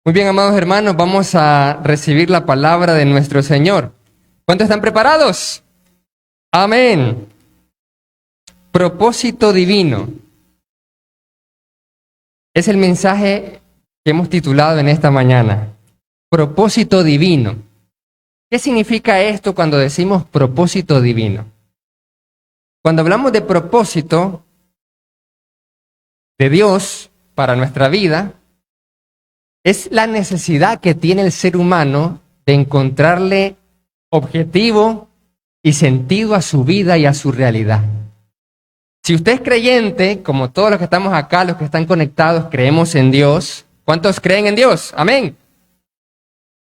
Muy bien, amados hermanos, vamos a recibir la palabra de nuestro Señor. ¿Cuántos están preparados? Amén. Propósito divino. Es el mensaje que hemos titulado en esta mañana. Propósito divino. ¿Qué significa esto cuando decimos propósito divino? Cuando hablamos de propósito de Dios para nuestra vida, es la necesidad que tiene el ser humano de encontrarle objetivo y sentido a su vida y a su realidad. Si usted es creyente, como todos los que estamos acá, los que están conectados, creemos en Dios. ¿Cuántos creen en Dios? Amén.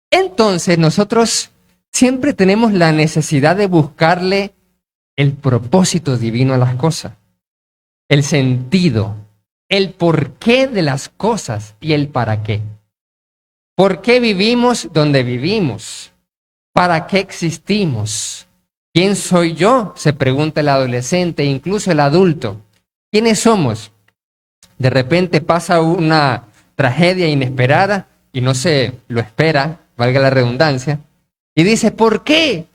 Entonces nosotros siempre tenemos la necesidad de buscarle el propósito divino a las cosas, el sentido, el porqué de las cosas y el para qué. ¿Por qué vivimos donde vivimos? ¿Para qué existimos? ¿Quién soy yo?, se pregunta el adolescente e incluso el adulto. ¿Quiénes somos? De repente pasa una tragedia inesperada y no se lo espera, valga la redundancia, y dice, ¿por qué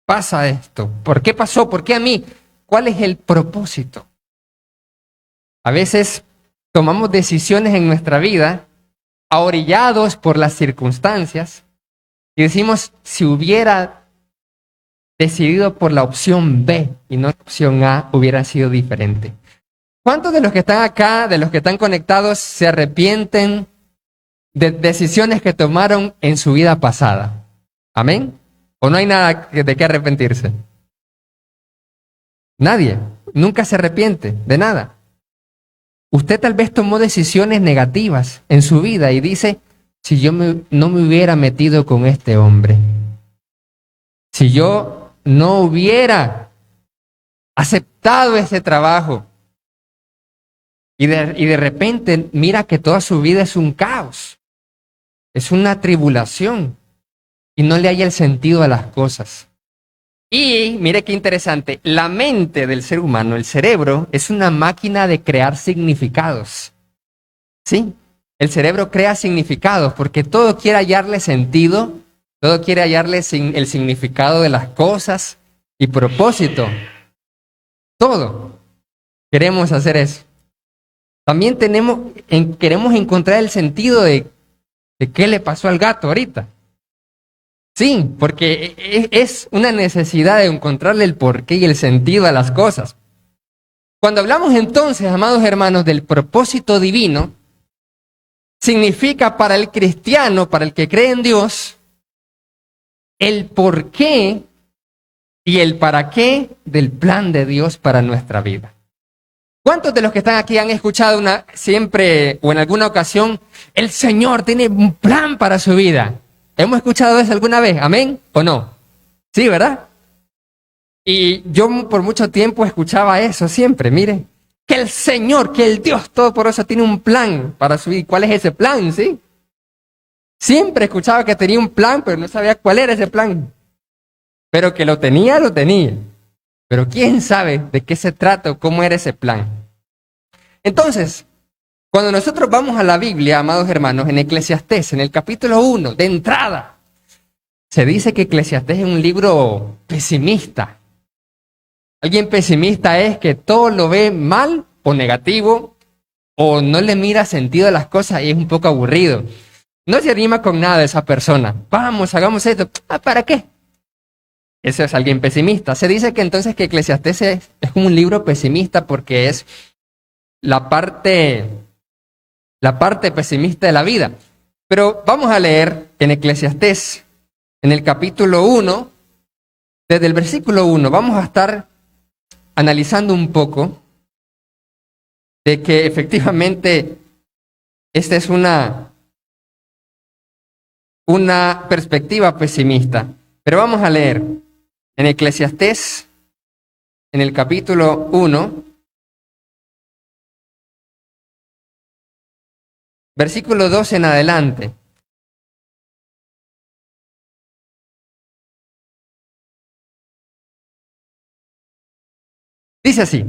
pasa esto? ¿Por qué pasó? ¿Por qué a mí? ¿Cuál es el propósito? A veces tomamos decisiones en nuestra vida ahorillados por las circunstancias y decimos, si hubiera decidido por la opción B y no la opción A, hubiera sido diferente. ¿Cuántos de los que están acá, de los que están conectados, se arrepienten de decisiones que tomaron en su vida pasada? ¿Amén? ¿O no hay nada de qué arrepentirse? Nadie. Nunca se arrepiente de nada. Usted tal vez tomó decisiones negativas en su vida y dice, si yo no me hubiera metido con este hombre, si yo no hubiera aceptado ese trabajo, y de repente mira que toda su vida es un caos, es una tribulación, y no le haya el sentido a las cosas. Y mire qué interesante, la mente del ser humano, el cerebro, es una máquina de crear significados. ¿Sí? El cerebro crea significados porque todo quiere hallarle sentido, todo quiere hallarle el significado de las cosas y propósito. Todo. Queremos hacer eso. También queremos encontrar el sentido de qué le pasó al gato ahorita. Sí, porque es una necesidad de encontrarle el porqué y el sentido a las cosas. Cuando hablamos entonces, amados hermanos, del propósito divino, significa para el cristiano, para el que cree en Dios, el porqué y el para qué del plan de Dios para nuestra vida. ¿Cuántos de los que están aquí han escuchado siempre o en alguna ocasión, el Señor tiene un plan para su vida? ¿Hemos escuchado eso alguna vez? ¿Amén o no? Sí, ¿verdad? Y yo por mucho tiempo escuchaba eso siempre, miren, que el Señor, que el Dios Todopoderoso tiene un plan para su vida. ¿Cuál es ese plan, sí? Siempre escuchaba que tenía un plan, pero no sabía cuál era ese plan. Pero que lo tenía, lo tenía. Pero quién sabe de qué se trata o cómo era ese plan. Entonces, cuando nosotros vamos a la Biblia, amados hermanos, en Eclesiastés, en el capítulo 1, de entrada, se dice que Eclesiastés es un libro pesimista. Alguien pesimista es que todo lo ve mal o negativo, o no le mira sentido a las cosas y es un poco aburrido. No se anima con nada de esa persona. Vamos, hagamos esto. ¿Para qué? Eso es alguien pesimista. Se dice que entonces que Eclesiastés es un libro pesimista porque es la parte pesimista de la vida. Pero vamos a leer en Eclesiastés, en el capítulo 1, desde el versículo 1, vamos a estar analizando un poco de que efectivamente esta es una perspectiva pesimista. Pero vamos a leer en Eclesiastés, en el capítulo 1, versículo 2 en adelante. Dice así,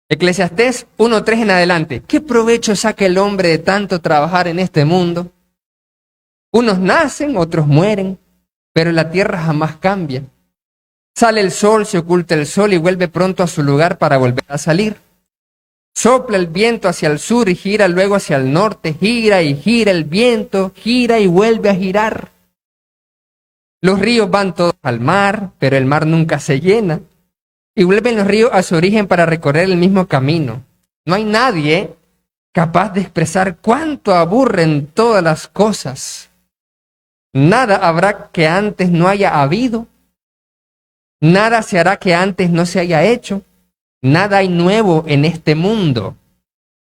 Eclesiastés 1:3 en adelante. ¿Qué provecho saca el hombre de tanto trabajar en este mundo? Unos nacen, otros mueren, pero la tierra jamás cambia. Sale el sol, se oculta el sol y vuelve pronto a su lugar para volver a salir. Sopla el viento hacia el sur y gira luego hacia el norte, gira y gira el viento, gira y vuelve a girar. Los ríos van todos al mar, pero el mar nunca se llena. Y vuelven los ríos a su origen para recorrer el mismo camino. No hay nadie capaz de expresar cuánto aburren todas las cosas. Nada habrá que antes no haya habido. Nada se hará que antes no se haya hecho. Nada hay nuevo en este mundo.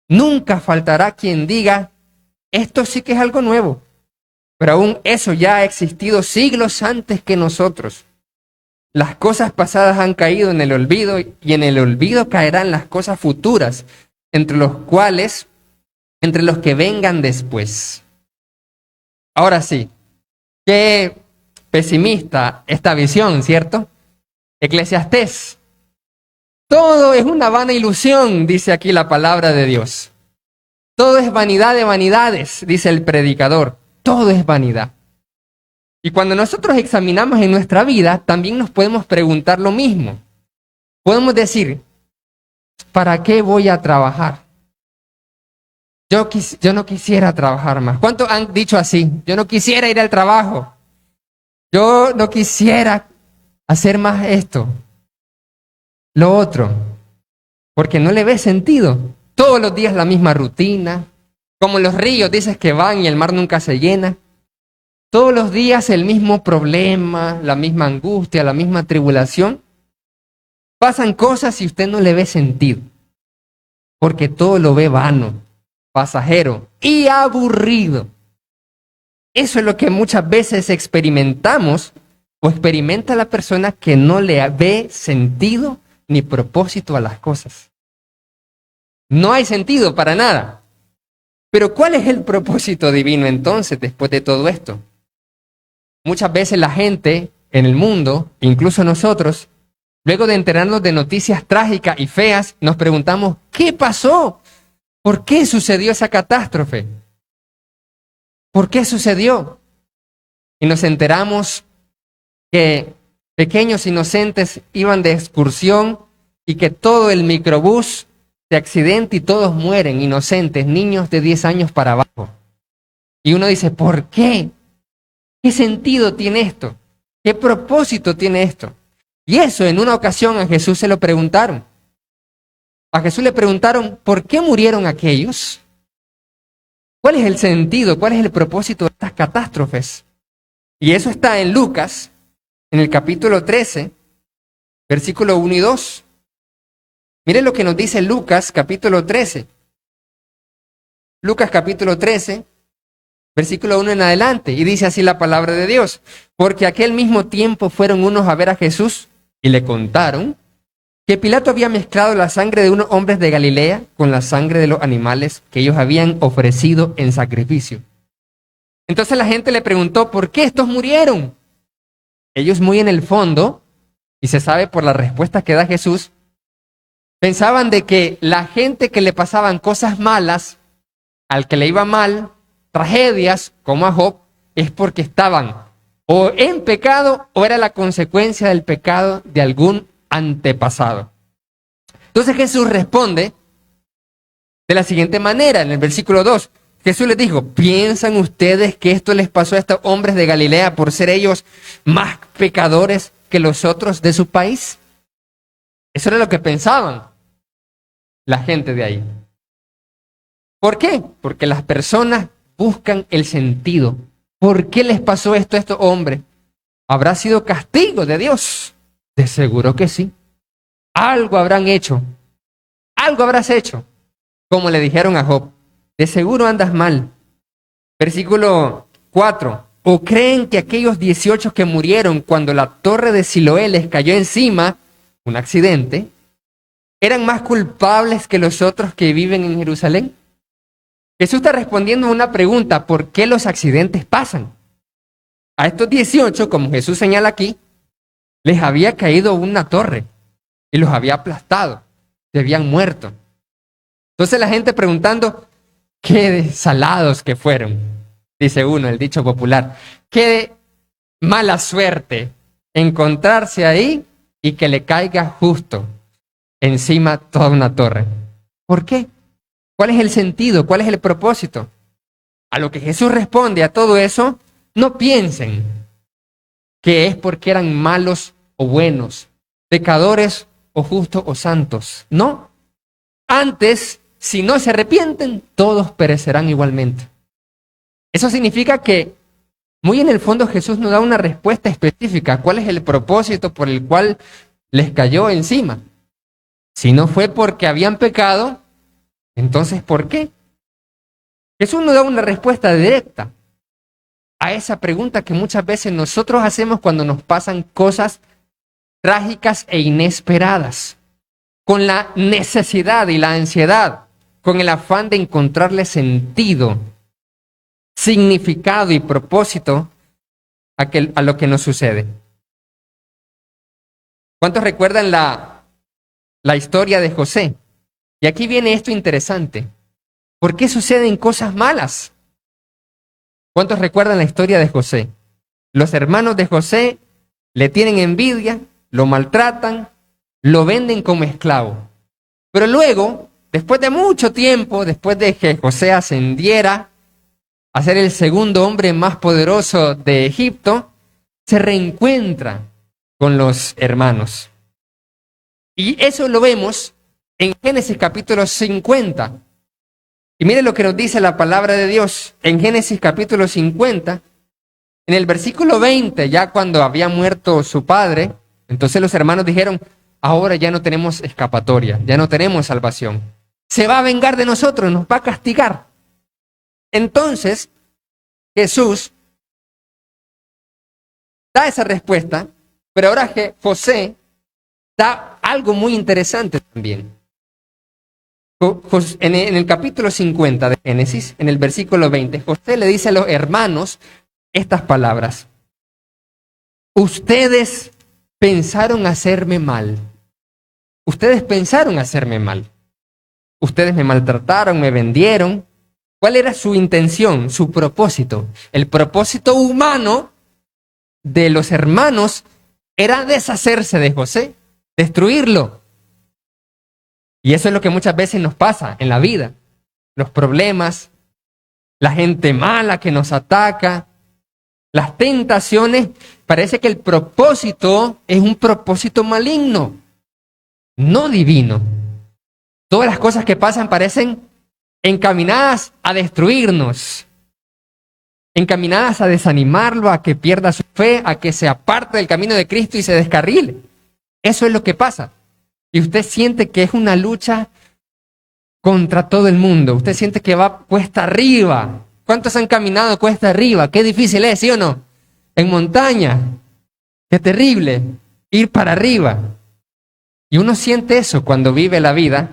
Nunca faltará quien diga, esto sí que es algo nuevo. Pero aún eso ya ha existido siglos antes que nosotros. Las cosas pasadas han caído en el olvido y en el olvido caerán las cosas futuras, entre los que vengan después. Ahora sí, qué pesimista esta visión, ¿cierto? Eclesiastés. Todo es una vana ilusión, dice aquí la palabra de Dios. Todo es vanidad de vanidades, dice el predicador. Todo es vanidad. Y cuando nosotros examinamos en nuestra vida, también nos podemos preguntar lo mismo. Podemos decir, ¿para qué voy a trabajar? Yo no quisiera trabajar más. ¿Cuántos han dicho así? Yo no quisiera ir al trabajo. Yo no quisiera hacer más esto, lo otro, porque no le ve sentido. Todos los días la misma rutina, como los ríos dices que van y el mar nunca se llena. Todos los días el mismo problema, la misma angustia, la misma tribulación. Pasan cosas y usted no le ve sentido, porque todo lo ve vano, pasajero y aburrido. Eso es lo que muchas veces experimentamos o experimenta la persona que no le ve sentido ni propósito a las cosas. No hay sentido para nada. Pero ¿cuál es el propósito divino entonces después de todo esto? Muchas veces la gente en el mundo, incluso nosotros, luego de enterarnos de noticias trágicas y feas, nos preguntamos, ¿qué pasó? ¿Por qué sucedió esa catástrofe? ¿Por qué sucedió? Y nos enteramos que pequeños inocentes iban de excursión y que todo el microbús se accidenta y todos mueren, inocentes, niños de 10 años para abajo. Y uno dice, ¿por qué? ¿Qué sentido tiene esto? ¿Qué propósito tiene esto? Y eso en una ocasión a Jesús se lo preguntaron. A Jesús le preguntaron, ¿por qué murieron aquellos? ¿Cuál es el sentido? ¿Cuál es el propósito de estas catástrofes? Y eso está en Lucas, en el capítulo 13, versículo 1 y 2. Miren lo que nos dice Lucas, capítulo 13. Lucas, capítulo 13, versículo 1 en adelante. Y dice así la palabra de Dios. Porque aquel mismo tiempo fueron unos a ver a Jesús y le contaron que Pilato había mezclado la sangre de unos hombres de Galilea con la sangre de los animales que ellos habían ofrecido en sacrificio. Entonces la gente le preguntó, ¿por qué estos murieron? Ellos muy en el fondo, y se sabe por la respuesta que da Jesús, pensaban de que la gente que le pasaban cosas malas, al que le iba mal, tragedias como a Job, es porque estaban o en pecado o era la consecuencia del pecado de algún antepasado. Entonces Jesús responde de la siguiente manera, en el versículo 2. Jesús les dijo, ¿piensan ustedes que esto les pasó a estos hombres de Galilea por ser ellos más pecadores que los otros de su país? Eso era lo que pensaban la gente de ahí. ¿Por qué? Porque las personas buscan el sentido. ¿Por qué les pasó esto a estos hombres? ¿Habrá sido castigo de Dios? De seguro que sí. Algo habrán hecho. Algo habrás hecho. Como le dijeron a Job. De seguro andas mal. Versículo 4. ¿O creen que aquellos 18 que murieron cuando la torre de Siloé les cayó encima, un accidente, eran más culpables que los otros que viven en Jerusalén? Jesús está respondiendo a una pregunta, ¿por qué los accidentes pasan? A estos 18, como Jesús señala aquí, les había caído una torre y los había aplastado, se habían muerto. Entonces la gente preguntando, qué desalados que fueron. dice uno, el dicho popular. Qué mala suerte encontrarse ahí y que le caiga justo encima toda una torre. ¿Por qué? ¿Cuál es el sentido? ¿Cuál es el propósito? A lo que Jesús responde a todo eso, no piensen que es porque eran malos o buenos, pecadores o justos o santos. No. Antes, si no se arrepienten, todos perecerán igualmente. Eso significa que muy en el fondo Jesús nos da una respuesta específica. ¿Cuál es el propósito por el cual les cayó encima? Si no fue porque habían pecado, entonces ¿por qué? Jesús nos da una respuesta directa a esa pregunta que muchas veces nosotros hacemos cuando nos pasan cosas trágicas e inesperadas, con la necesidad y la ansiedad, con el afán de encontrarle sentido, significado y propósito a lo que nos sucede. ¿Cuántos recuerdan la historia de José? Y aquí viene esto interesante. ¿Por qué suceden cosas malas? ¿Cuántos recuerdan la historia de José? Los hermanos de José le tienen envidia, lo maltratan, lo venden como esclavo. Pero luego, después de mucho tiempo, después de que José ascendiera a ser el segundo hombre más poderoso de Egipto, se reencuentra con los hermanos. Y eso lo vemos en Génesis capítulo 50. Y mire lo que nos dice la palabra de Dios en Génesis capítulo 50, en el versículo 20, ya cuando había muerto su padre, entonces los hermanos dijeron, ahora ya no tenemos escapatoria, ya no tenemos salvación. Se va a vengar de nosotros, nos va a castigar. Entonces, Jesús da esa respuesta, pero ahora que José da algo muy interesante también. En el capítulo 50 de Génesis, en el versículo 20, José le dice a los hermanos estas palabras. Ustedes pensaron hacerme mal. Ustedes pensaron hacerme mal. Ustedes me maltrataron, me vendieron. ¿Cuál era su intención, su propósito? El propósito humano de los hermanos era deshacerse de José, destruirlo. Y eso es lo que muchas veces nos pasa en la vida. Los problemas, la gente mala que nos ataca, las tentaciones, parece que el propósito es un propósito maligno, no divino. Todas las cosas que pasan parecen encaminadas a destruirnos, encaminadas a desanimarlo, a que pierda su fe, a que se aparte del camino de Cristo y se descarrile. Eso es lo que pasa. Y usted siente que es una lucha contra todo el mundo. Usted siente que va cuesta arriba. ¿Cuántos han caminado cuesta arriba? Qué difícil es, ¿sí o no? En montaña. Qué terrible ir para arriba. Y uno siente eso cuando vive la vida.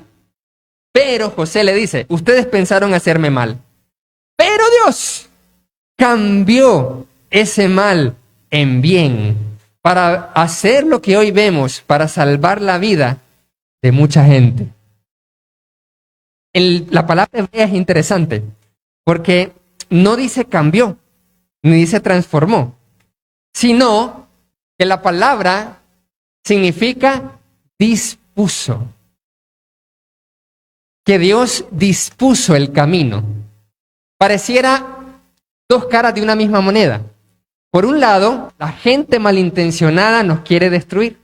Pero José le dice, ustedes pensaron hacerme mal. Pero Dios cambió ese mal en bien para hacer lo que hoy vemos, para salvar la vida de mucha gente. La palabra hebrea es interesante porque no dice cambió, ni dice transformó, sino que la palabra significa dispuso. Que Dios dispuso el camino. Pareciera dos caras de una misma moneda. Por un lado, la gente malintencionada nos quiere destruir,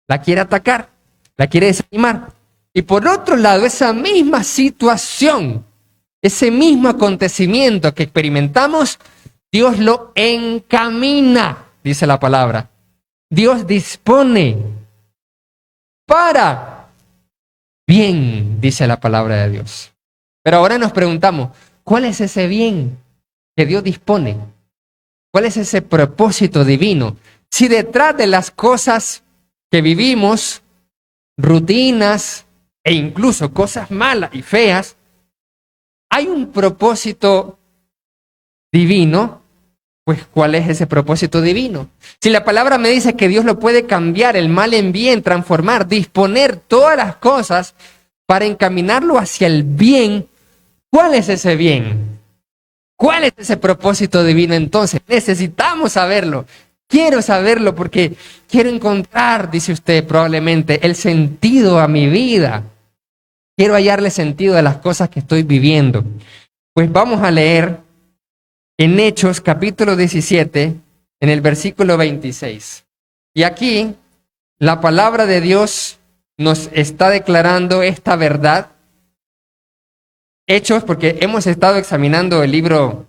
la quiere atacar, la quiere desanimar. Y por otro lado, esa misma situación, ese mismo acontecimiento que experimentamos, Dios lo encamina, dice la palabra. Dios dispone para bien, dice la palabra de Dios. Pero ahora nos preguntamos, ¿cuál es ese bien que Dios dispone? ¿Cuál es ese propósito divino? Si detrás de las cosas que vivimos, rutinas e incluso cosas malas y feas, hay un propósito divino, pues ¿cuál es ese propósito divino? Si la palabra me dice que Dios lo puede cambiar el mal en bien, transformar, disponer todas las cosas para encaminarlo hacia el bien, ¿cuál es ese bien? ¿Cuál es ese propósito divino entonces? Necesitamos saberlo. Quiero saberlo porque quiero encontrar, dice usted probablemente, el sentido a mi vida. Quiero hallarle sentido a las cosas que estoy viviendo. Pues vamos a leer en Hechos capítulo 17, en el versículo 26. Y aquí la palabra de Dios nos está declarando esta verdad. Hechos, porque hemos estado examinando el libro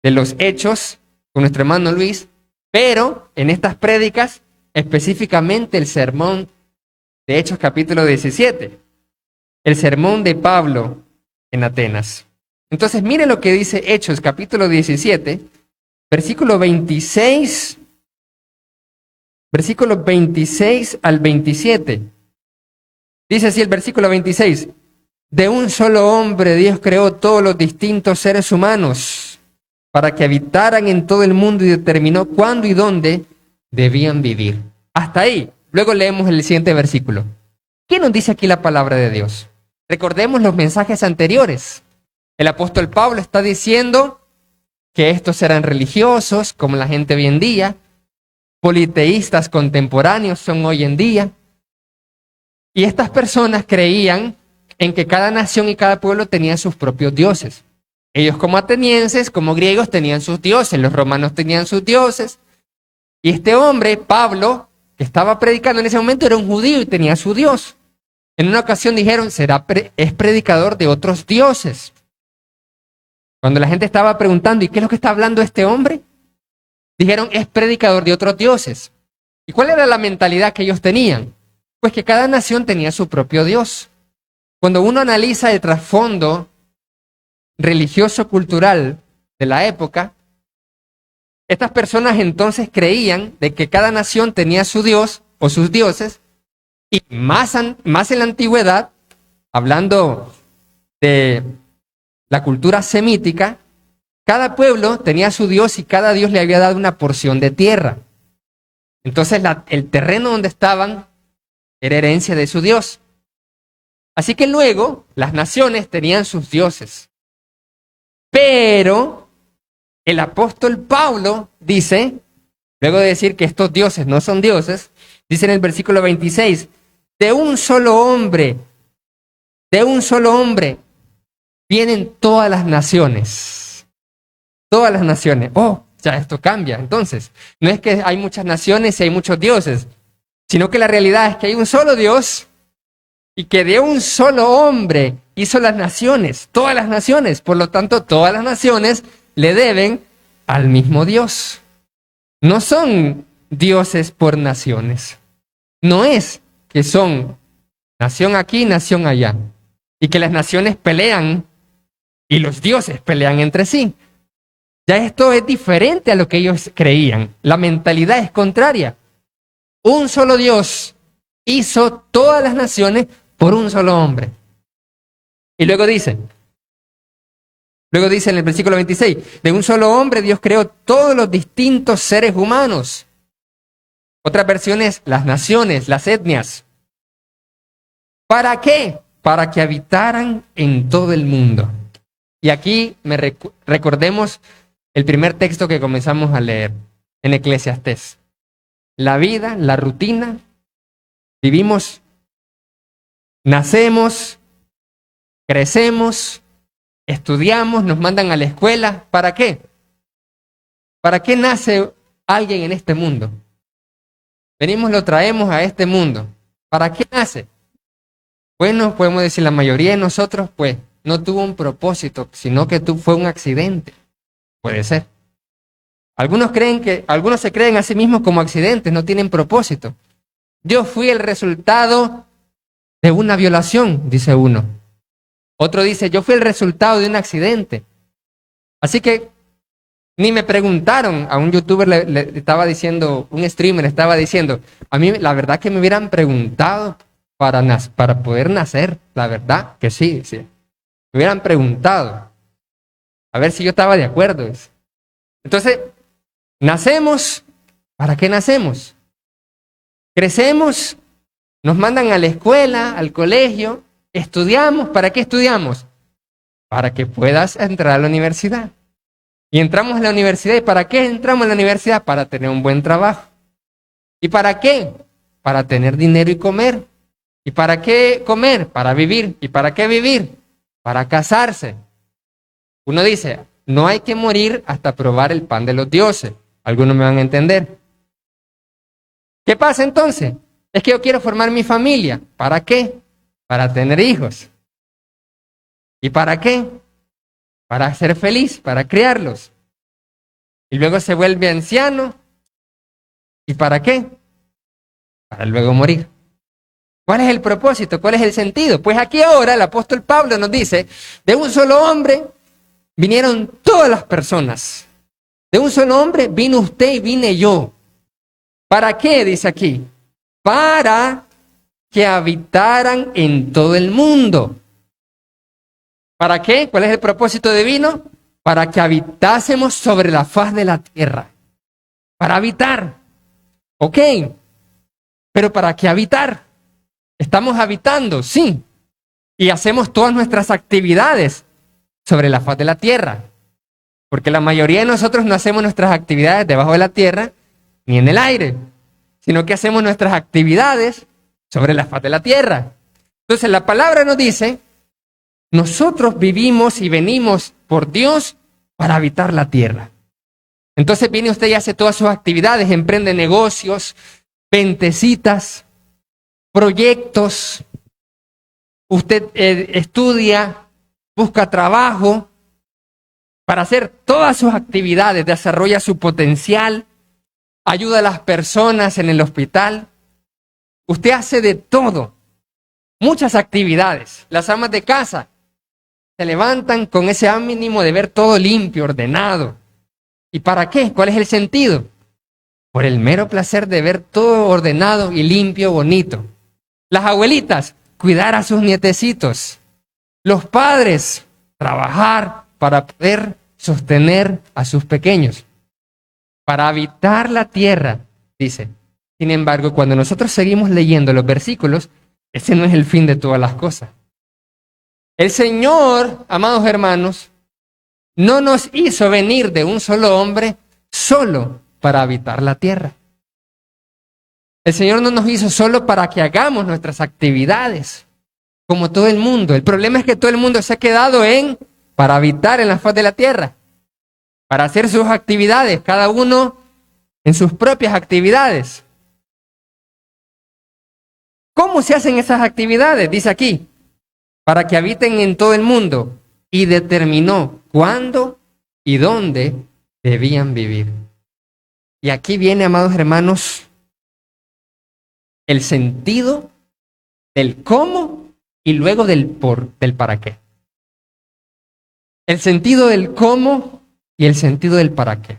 de los Hechos con nuestro hermano Luis, pero en estas prédicas, específicamente el sermón de Hechos capítulo 17, el sermón de Pablo en Atenas. Entonces, mire lo que dice Hechos capítulo 17, versículo 26, versículos 26 al 27. Dice así el versículo 26, de un solo hombre Dios creó todos los distintos seres humanos para que habitaran en todo el mundo y determinó cuándo y dónde debían vivir. Hasta ahí. Luego leemos el siguiente versículo. ¿Qué nos dice aquí la palabra de Dios? Recordemos los mensajes anteriores. El apóstol Pablo está diciendo que estos eran religiosos, como la gente hoy en día, politeístas contemporáneos son hoy en día, y estas personas creían en que cada nación y cada pueblo tenía sus propios dioses. Ellos como atenienses, como griegos, tenían sus dioses, los romanos tenían sus dioses, y este hombre, Pablo, que estaba predicando en ese momento, era un judío y tenía su Dios. En una ocasión dijeron, es predicador de otros dioses. Cuando la gente estaba preguntando, ¿y qué es lo que está hablando este hombre? Dijeron, es predicador de otros dioses. ¿Y cuál era la mentalidad que ellos tenían? Pues que cada nación tenía su propio Dios. Cuando uno analiza el trasfondo religioso-cultural de la época, estas personas entonces creían de que cada nación tenía su Dios o sus dioses, y más en la antigüedad, hablando de la cultura semítica, cada pueblo tenía su Dios y cada Dios le había dado una porción de tierra. Entonces el terreno donde estaban era herencia de su Dios. Así que luego las naciones tenían sus dioses. Pero el apóstol Pablo dice, luego de decir que estos dioses no son dioses, dice en el versículo 26, de un solo hombre vienen todas las naciones. Todas las naciones. Oh, ya esto cambia. Entonces, no es que hay muchas naciones y hay muchos dioses, sino que la realidad es que hay un solo Dios y que de un solo hombre hizo las naciones, todas las naciones. Por lo tanto, todas las naciones le deben al mismo Dios. No son dioses por naciones. No es que son nación aquí, nación allá, y que las naciones pelean y los dioses pelean entre sí. Ya esto es diferente a lo que ellos creían. La mentalidad es contraria. Un solo Dios hizo todas las naciones por un solo hombre. Y luego dice en el versículo 26, de un solo hombre Dios creó todos los distintos seres humanos. Otras versiones, las naciones, las etnias. ¿Para qué? Para que habitaran en todo el mundo. Y aquí recordemos el primer texto que comenzamos a leer en Eclesiastés. La vida, la rutina, vivimos, nacemos, crecemos, estudiamos, nos mandan a la escuela. ¿Para qué? ¿Para qué nace alguien en este mundo? Venimos, lo traemos a este mundo. ¿Para qué nace? Bueno, podemos decir, la mayoría de nosotros, pues, no tuvo un propósito, sino que fue un accidente. Puede ser. Algunos se creen a sí mismos como accidentes, no tienen propósito. Yo fui el resultado de una violación, dice uno. Otro dice, yo fui el resultado de un accidente. Así que ni me preguntaron. A un youtuber le estaba diciendo, un streamer estaba diciendo, a mí la verdad que me hubieran preguntado para poder nacer. La verdad que sí. Me hubieran preguntado. A ver si yo estaba de acuerdo. Entonces, nacemos. ¿Para qué nacemos? Crecemos, nos mandan a la escuela, al colegio, estudiamos. ¿Para qué estudiamos? para que puedas entrar a la universidad. Y entramos a la universidad. ¿Y para qué entramos a la universidad? Para tener un buen trabajo. ¿Y para qué? Para tener dinero y comer. ¿Y para qué comer? Para vivir. ¿Y para qué vivir? Para casarse. Uno dice, no hay que morir hasta probar el pan de los dioses. Algunos me van a entender. ¿Qué pasa entonces? Es que yo quiero formar mi familia. ¿Para qué? Para tener hijos. ¿Y para qué? Para ser feliz, para criarlos. Y luego se vuelve anciano. ¿Y para qué? Para luego morir. ¿Cuál es el propósito? ¿Cuál es el sentido? Pues aquí ahora el apóstol Pablo nos dice, de un solo hombre vinieron todas las personas. De un solo hombre vino usted y vine yo. ¿Para qué? Dice aquí. Para que habitaran en todo el mundo. ¿Para qué? ¿Cuál es el propósito divino? Para que habitásemos sobre la faz de la tierra. Para habitar. Ok. Pero ¿para qué habitar? Estamos habitando, sí. Y hacemos todas nuestras actividades sobre la faz de la tierra. Porque la mayoría de nosotros no hacemos nuestras actividades debajo de la tierra ni en el aire, sino que hacemos nuestras actividades sobre la faz de la tierra. Entonces la palabra nos dice, nosotros vivimos y venimos por Dios para habitar la tierra. Entonces viene usted y hace todas sus actividades, emprende negocios, vende citas, proyectos, usted estudia, busca trabajo, para hacer todas sus actividades, desarrolla su potencial, ayuda a las personas en el hospital. Usted hace de todo, muchas actividades. Las amas de casa se levantan con ese ánimo de ver todo limpio, ordenado. ¿Y para qué? ¿Cuál es el sentido? Por el mero placer de ver todo ordenado y limpio, bonito. Las abuelitas, cuidar a sus nietecitos. Los padres, trabajar para poder sostener a sus pequeños. Para habitar la tierra, dice. Sin embargo, cuando nosotros seguimos leyendo los versículos, ese no es el fin de todas las cosas. El Señor, amados hermanos, no nos hizo venir de un solo hombre solo para habitar la tierra. El Señor no nos hizo solo para que hagamos nuestras actividades, como todo el mundo. El problema es que todo el mundo se ha quedado para habitar en la faz de la tierra, para hacer sus actividades, cada uno en sus propias actividades. ¿Cómo se hacen esas actividades? Dice aquí, para que habiten en todo el mundo, y determinó cuándo y dónde debían vivir. Y aquí viene, amados hermanos, el sentido del cómo y luego del para qué. El sentido del cómo y el sentido del para qué.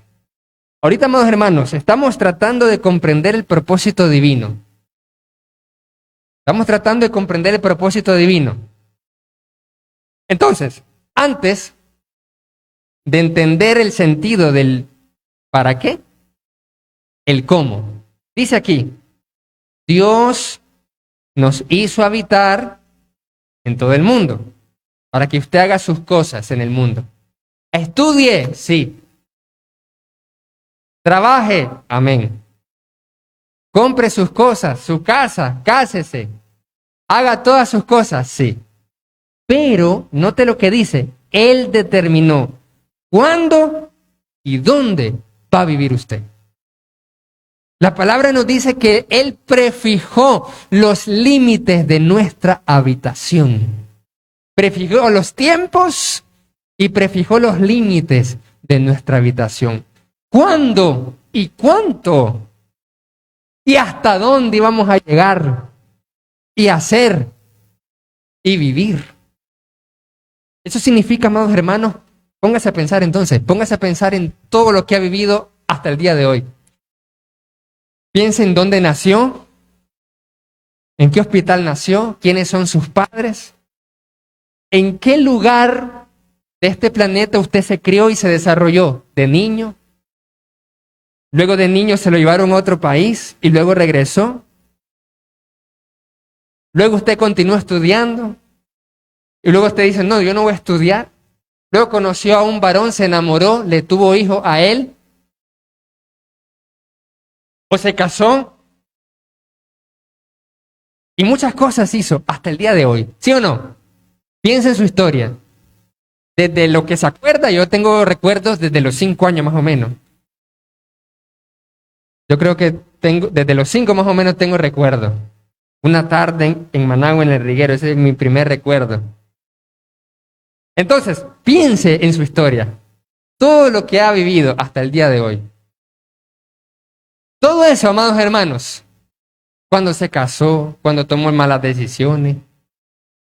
Ahorita, amados hermanos, estamos tratando de comprender el propósito divino. Estamos tratando de comprender el propósito divino. Entonces, antes de entender el sentido del para qué, el cómo. Dice aquí, Dios nos hizo habitar en todo el mundo, para que usted haga sus cosas en el mundo. Estudie, sí. Trabaje, amén. Compre sus cosas, su casa, cásese. Haga todas sus cosas, sí. Pero, note lo que dice, Él determinó cuándo y dónde va a vivir usted. La palabra nos dice que Él prefijó los límites de nuestra habitación. Prefijó los tiempos y prefijó los límites de nuestra habitación. ¿Cuándo y cuánto? ¿Y hasta dónde vamos a llegar? Y hacer y vivir. Eso significa, amados hermanos, póngase a pensar entonces, póngase a pensar en todo lo que ha vivido hasta el día de hoy. Piense en dónde nació, en qué hospital nació, quiénes son sus padres, en qué lugar de este planeta usted se crió y se desarrolló de niño. Luego de niño se lo llevaron a otro país y luego regresó. Luego usted continuó estudiando y luego usted dice, no, yo no voy a estudiar luego conoció a un varón, se enamoró, le tuvo hijo a él, o se casó, y muchas cosas hizo hasta el día de hoy, ¿sí o no? Piensa en su historia. Desde lo que se acuerda, yo tengo recuerdos desde los 5 años más o menos. Yo creo que desde los 5 más o menos tengo recuerdo. Una tarde en Managua, en el Riguero, ese es mi primer recuerdo. Entonces, piense en su historia. Todo lo que ha vivido hasta el día de hoy. Todo eso, amados hermanos, cuando se casó, cuando tomó malas decisiones,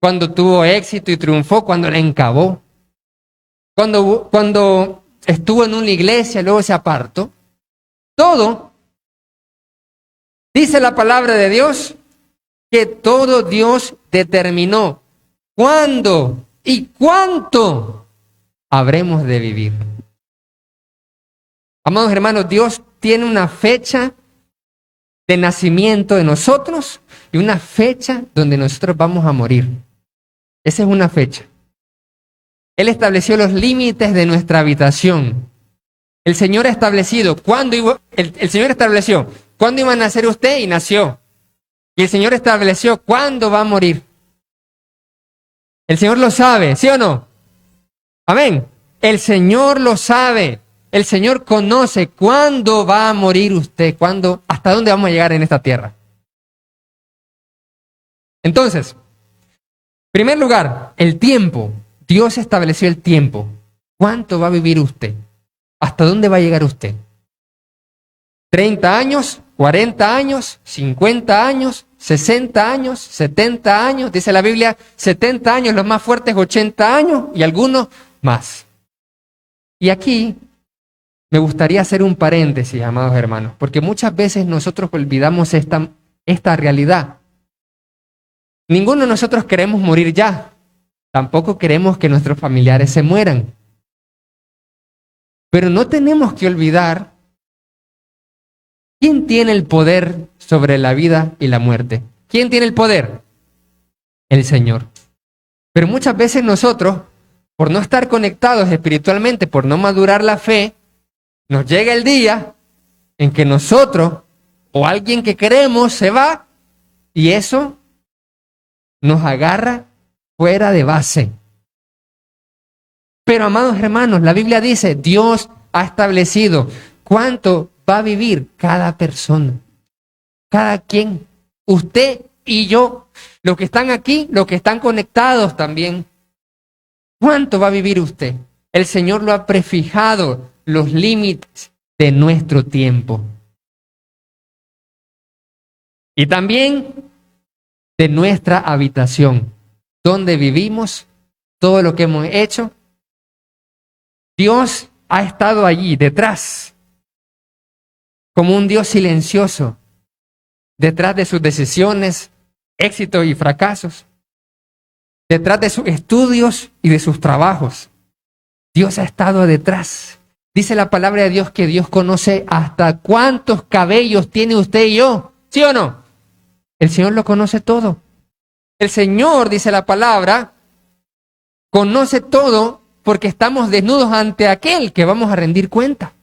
cuando tuvo éxito y triunfó, cuando le encabó, cuando estuvo en una iglesia, luego se apartó. Todo, dice la palabra de Dios, que todo Dios determinó cuándo y cuánto habremos de vivir. Amados hermanos, Dios tiene una fecha de nacimiento de nosotros y una fecha donde nosotros vamos a morir. Esa es una fecha. Él estableció los límites de nuestra habitación. El Señor ha establecido el Señor estableció cuándo iba a nacer usted y nació. Y el Señor estableció cuándo va a morir. El Señor lo sabe, ¿sí o no? Amén. El Señor lo sabe. El Señor conoce cuándo va a morir usted, hasta dónde vamos a llegar en esta tierra. Entonces, en primer lugar, el tiempo. Dios estableció el tiempo. ¿Cuánto va a vivir usted? ¿Hasta dónde va a llegar usted? ¿30 años? ¿40 años? ¿50 años? ¿60 años? ¿70 años? Dice la Biblia, 70 años, los más fuertes 80 años y algunos más. Y aquí me gustaría hacer un paréntesis, amados hermanos, porque muchas veces nosotros olvidamos esta realidad. Ninguno de nosotros queremos morir ya. Tampoco queremos que nuestros familiares se mueran. Pero no tenemos que olvidar quién tiene el poder sobre la vida y la muerte. ¿Quién tiene el poder? El Señor. Pero muchas veces nosotros, por no estar conectados espiritualmente, por no madurar la fe, nos llega el día en que nosotros o alguien que queremos se va y eso nos agarra fuera de base. Pero amados hermanos, la Biblia dice, Dios ha establecido cuánto va a vivir cada persona, cada quien, usted y yo, los que están aquí, los que están conectados también. ¿Cuánto va a vivir usted? El Señor lo ha prefijado, los límites de nuestro tiempo. Y también de nuestra habitación, donde vivimos, todo lo que hemos hecho. Dios ha estado allí detrás, como un Dios silencioso, detrás de sus decisiones, éxitos y fracasos, detrás de sus estudios y de sus trabajos. Dios ha estado detrás. Dice la palabra de Dios que Dios conoce hasta cuántos cabellos tiene usted y yo, ¿sí o no? El Señor lo conoce todo. El Señor, dice la palabra, conoce todo porque estamos desnudos ante aquel que vamos a rendir cuenta.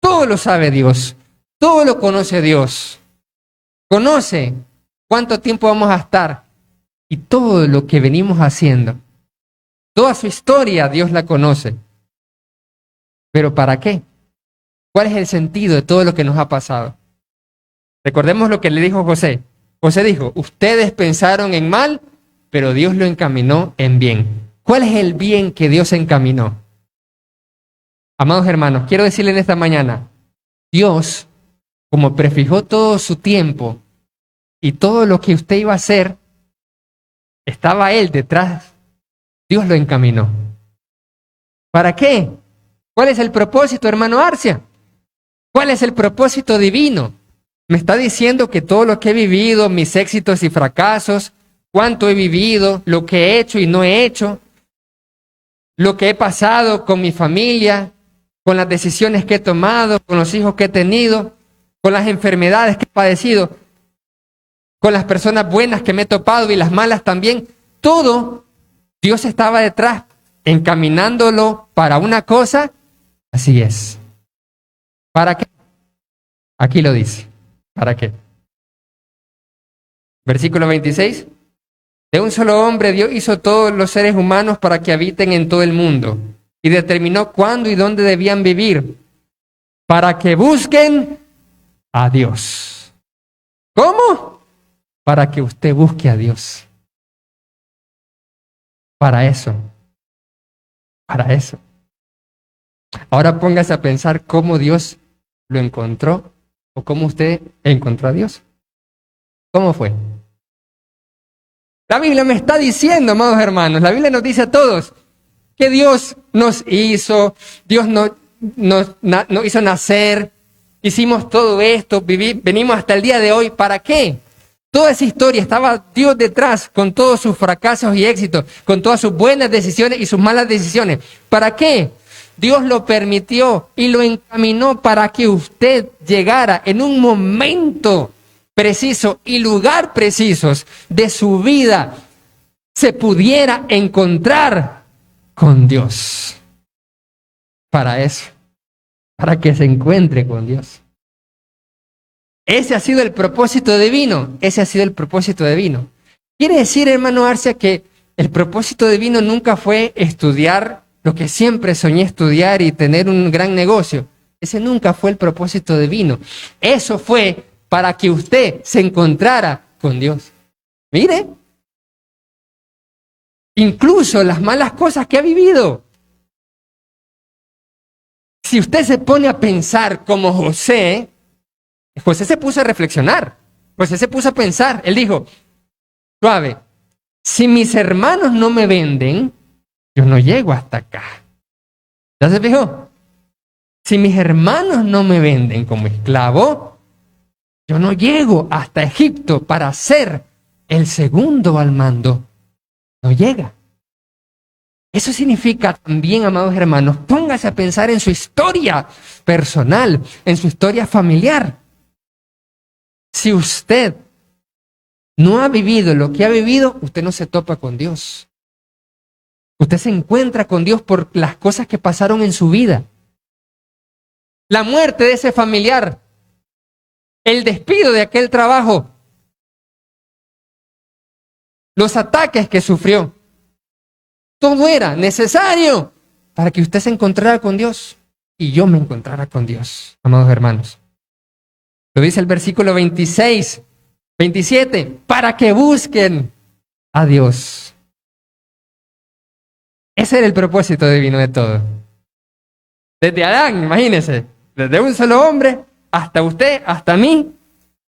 Todo lo sabe Dios, todo lo conoce Dios. Conoce cuánto tiempo vamos a estar y todo lo que venimos haciendo. Toda su historia Dios la conoce. ¿Pero para qué? ¿Cuál es el sentido de todo lo que nos ha pasado? Recordemos lo que le dijo José. José dijo, ustedes pensaron en mal, pero Dios lo encaminó en bien. ¿Cuál es el bien que Dios encaminó? Amados hermanos, quiero decirle en esta mañana, Dios, como prefijó todo su tiempo y todo lo que usted iba a hacer, estaba Él detrás. Dios lo encaminó. ¿Para qué? ¿Cuál es el propósito, hermano Arcia? ¿Cuál es el propósito divino? Me está diciendo que todo lo que he vivido, mis éxitos y fracasos, cuánto he vivido, lo que he hecho y no he hecho, lo que he pasado con mi familia, con las decisiones que he tomado, con los hijos que he tenido, con las enfermedades que he padecido, con las personas buenas que me he topado y las malas también, todo Dios estaba detrás encaminándolo para una cosa, así es. ¿Para qué? Aquí lo dice. ¿Para qué? Versículo 26. De un solo hombre Dios hizo todos los seres humanos para que habiten en todo el mundo y determinó cuándo y dónde debían vivir, para que busquen a Dios. ¿Cómo? Para que usted busque a Dios. Para eso. Para eso. Ahora póngase a pensar cómo Dios lo encontró o cómo usted encontró a Dios. ¿Cómo fue? La Biblia me está diciendo, amados hermanos, la Biblia nos dice a todos que Dios nos hizo, Dios nos hizo nacer, hicimos todo esto, venimos hasta el día de hoy. ¿Para qué? Toda esa historia estaba Dios detrás con todos sus fracasos y éxitos, con todas sus buenas decisiones y sus malas decisiones. ¿Para qué? Dios lo permitió y lo encaminó para que usted llegara en un momento preciso y lugar precisos de su vida, se pudiera encontrar con Dios. Para eso, para que se encuentre con Dios. Ese ha sido el propósito divino. Ese ha sido el propósito divino. Quiere decir, hermano Arcia, que el propósito divino nunca fue estudiar lo que siempre soñé estudiar y tener un gran negocio. Ese nunca fue el propósito divino. Eso fue para que usted se encontrara con Dios. Mire, incluso las malas cosas que ha vivido. Si usted se pone a pensar como José se puso a reflexionar. José se puso a pensar. Él dijo, suave, si mis hermanos no me venden, yo no llego hasta acá. ¿Ya se fijó? Si mis hermanos no me venden como esclavo, yo no llego hasta Egipto para ser el segundo al mando. No llega. Eso significa también, amados hermanos, póngase a pensar en su historia personal, en su historia familiar. Si usted no ha vivido lo que ha vivido, usted no se topa con Dios. Usted se encuentra con Dios por las cosas que pasaron en su vida. La muerte de ese familiar, el despido de aquel trabajo, los ataques que sufrió, todo era necesario para que usted se encontrara con Dios y yo me encontrara con Dios, amados hermanos. Lo dice el versículo 26, 27, para que busquen a Dios. Ese era el propósito divino de todo. Desde Adán, imagínense, desde un solo hombre hasta usted, hasta mí,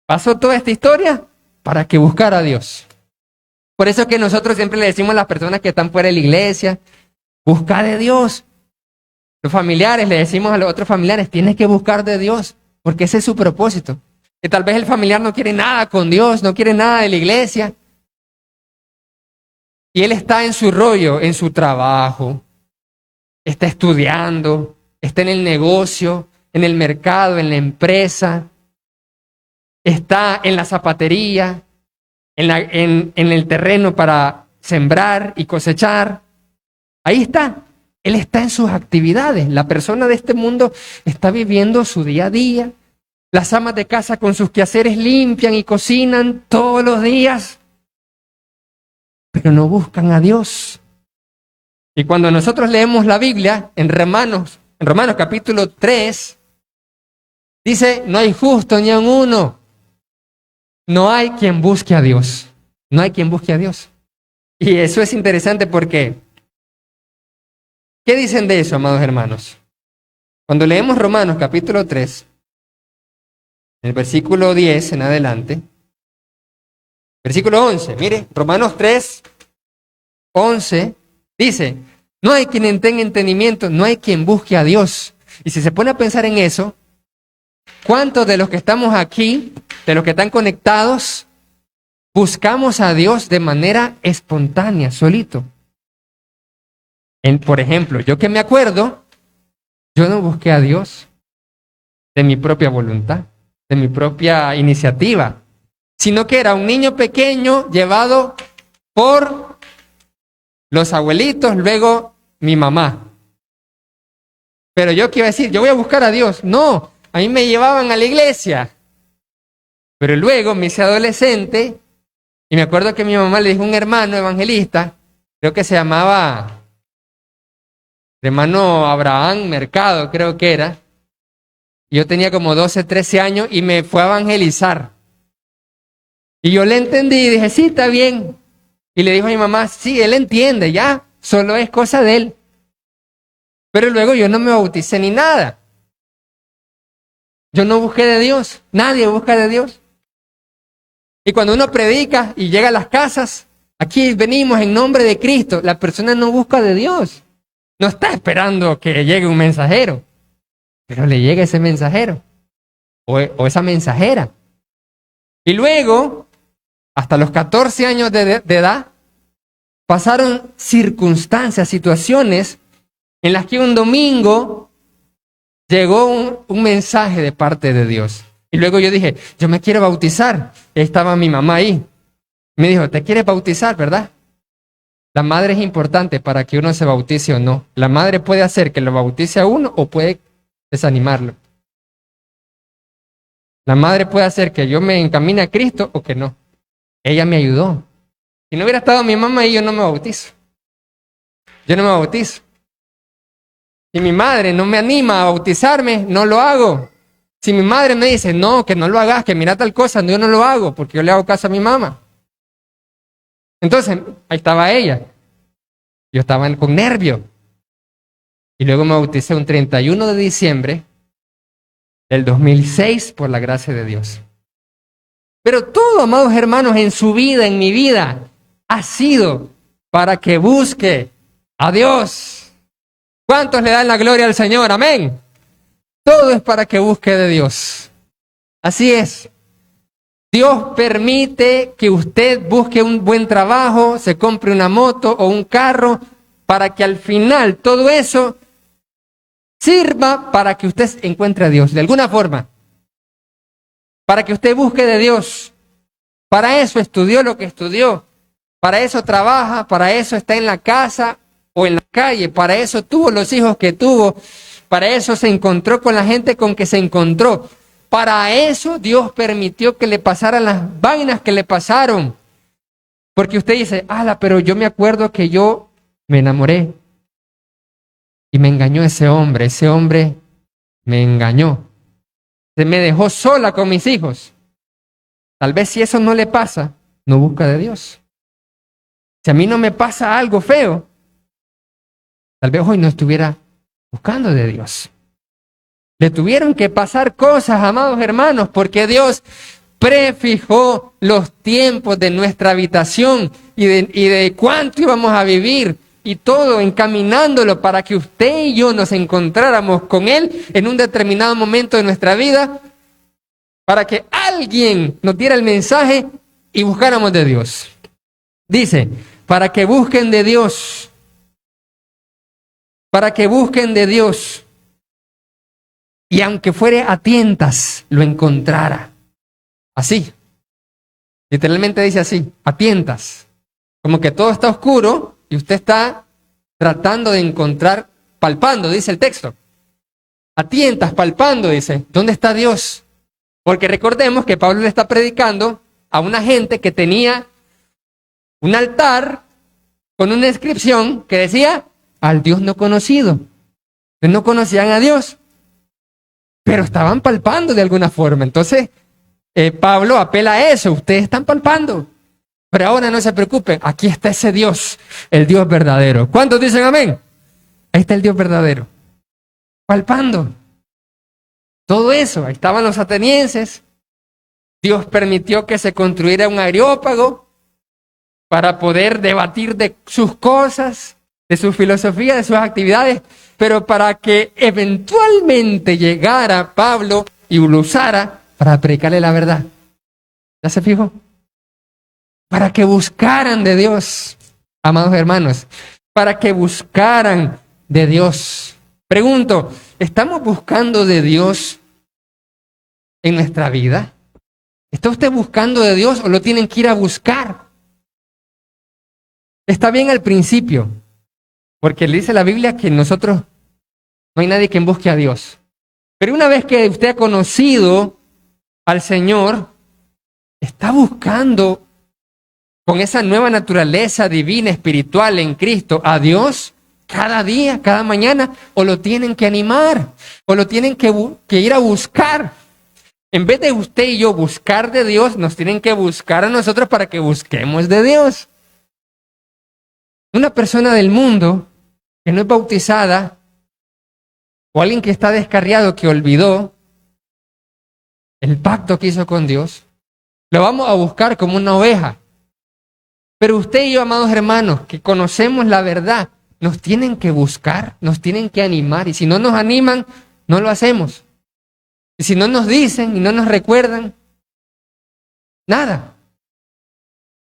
pasó toda esta historia para que buscara a Dios. Por eso que nosotros siempre le decimos a las personas que están fuera de la iglesia, busca de Dios. Los familiares, le decimos a los otros familiares, tienes que buscar de Dios, porque ese es su propósito. Que tal vez el familiar no quiere nada con Dios, no quiere nada de la iglesia. Y él está en su rollo, en su trabajo, está estudiando, está en el negocio, en el mercado, en la empresa, está en la zapatería, en el terreno para sembrar y cosechar. Ahí está. Él está en sus actividades. La persona de este mundo está viviendo su día a día. Las amas de casa con sus quehaceres limpian y cocinan todos los días, pero no buscan a Dios. Y cuando nosotros leemos la Biblia en Romanos capítulo 3, dice, no hay justo ni aun uno. No hay quien busque a Dios. No hay quien busque a Dios. Y eso es interesante porque, ¿qué dicen de eso, amados hermanos? Cuando leemos Romanos capítulo 3, en el versículo 10 en adelante, versículo 11, mire, Romanos 3, 11, dice, no hay quien tenga entendimiento, no hay quien busque a Dios. Y si se pone a pensar en eso, ¿cuántos de los que estamos aquí, de los que están conectados, buscamos a Dios de manera espontánea, solito? Por ejemplo, yo que me acuerdo, yo no busqué a Dios de mi propia voluntad, de mi propia iniciativa, sino que era un niño pequeño llevado por los abuelitos, luego mi mamá. Pero yo quiero decir, yo voy a buscar a Dios. No, a mí me llevaban a la iglesia. Pero luego me hice adolescente y me acuerdo que mi mamá le dijo a un hermano evangelista, creo que se llamaba hermano Abraham Mercado, creo que era. Yo tenía como 12, 13 años y me fue a evangelizar. Y yo le entendí y dije, sí, está bien. Y le dijo a mi mamá, sí, él entiende, ya, solo es cosa de él. Pero luego yo no me bauticé ni nada. Yo no busqué de Dios, nadie busca de Dios. Y cuando uno predica y llega a las casas, aquí venimos en nombre de Cristo, la persona no busca de Dios. No está esperando que llegue un mensajero, pero le llega ese mensajero o esa mensajera. Y luego, hasta los 14 años de edad, pasaron circunstancias, situaciones en las que un domingo llegó un mensaje de parte de Dios. Y luego yo dije, yo me quiero bautizar. Y estaba mi mamá ahí. Me dijo, ¿te quieres bautizar, verdad? La madre es importante para que uno se bautice o no. La madre puede hacer que lo bautice a uno o puede desanimarlo. La madre puede hacer que yo me encamine a Cristo o que no. Ella me ayudó. Si no hubiera estado mi mamá ahí, yo no me bautizo. Yo no me bautizo. Si mi madre no me anima a bautizarme, no lo hago. Si mi madre me dice, no, que no lo hagas, que mira tal cosa, yo no lo hago, porque yo le hago caso a mi mamá. Entonces, ahí estaba ella. Yo estaba con nervio. Y luego me bauticé un 31 de diciembre del 2006 por la gracia de Dios. Pero todo, amados hermanos, en su vida, en mi vida, ha sido para que busque a Dios. ¿Cuántos le dan la gloria al Señor? Amén. Todo es para que busque de Dios. Así es. Dios permite que usted busque un buen trabajo, se compre una moto o un carro, para que al final todo eso sirva para que usted encuentre a Dios, de alguna forma. Para que usted busque de Dios. Para eso estudió lo que estudió. Para eso trabaja, para eso está en la casa o en la calle, para eso tuvo los hijos que tuvo, para eso se encontró con la gente con que se encontró. Para eso Dios permitió que le pasaran las vainas que le pasaron. Porque usted dice, pero yo me acuerdo que yo me enamoré y me engañó ese hombre me engañó. Se me dejó sola con mis hijos. Tal vez si eso no le pasa, no busca de Dios. Si a mí no me pasa algo feo, tal vez hoy no estuviera buscando de Dios. Le tuvieron que pasar cosas, amados hermanos, porque Dios prefijó los tiempos de nuestra habitación y de cuánto íbamos a vivir y todo encaminándolo para que usted y yo nos encontráramos con Él en un determinado momento de nuestra vida, para que alguien nos diera el mensaje y buscáramos de Dios. Dice, para que busquen de Dios, para que busquen de Dios. Y aunque fuere a tientas, lo encontrara. Así. Literalmente dice así, a tientas. Como que todo está oscuro y usted está tratando de encontrar, palpando, dice el texto. A tientas, palpando, dice. ¿Dónde está Dios? Porque recordemos que Pablo le está predicando a una gente que tenía un altar con una inscripción que decía, al Dios no conocido. Ellos no conocían a Dios, pero estaban palpando de alguna forma. Entonces, Pablo apela a eso. Ustedes están palpando, pero ahora no se preocupen. Aquí está ese Dios, el Dios verdadero. ¿Cuántos dicen amén? Ahí está el Dios verdadero. Palpando. Todo eso. Ahí estaban los atenienses. Dios permitió que se construyera un areópago para poder debatir de sus cosas, de su filosofía, de sus actividades, pero para que eventualmente llegara Pablo y lo usara para predicarle la verdad. ¿Ya se fijó? Para que buscaran de Dios, amados hermanos, para que buscaran de Dios. Pregunto, ¿estamos buscando de Dios en nuestra vida? ¿Está usted buscando de Dios o lo tienen que ir a buscar? Está bien al principio. Porque dice la Biblia que nosotros no hay nadie quien busque a Dios. Pero una vez que usted ha conocido al Señor, está buscando con esa nueva naturaleza divina, espiritual en Cristo, a Dios cada día, cada mañana, o lo tienen que animar, o lo tienen que ir a buscar. En vez de usted y yo buscar de Dios, nos tienen que buscar a nosotros para que busquemos de Dios. Una persona del mundo que no es bautizada, o alguien que está descarriado, que olvidó el pacto que hizo con Dios, lo vamos a buscar como una oveja. Pero usted y yo, amados hermanos, que conocemos la verdad, nos tienen que buscar, nos tienen que animar. Y si no nos animan, no lo hacemos. Y si no nos dicen y no nos recuerdan, nada.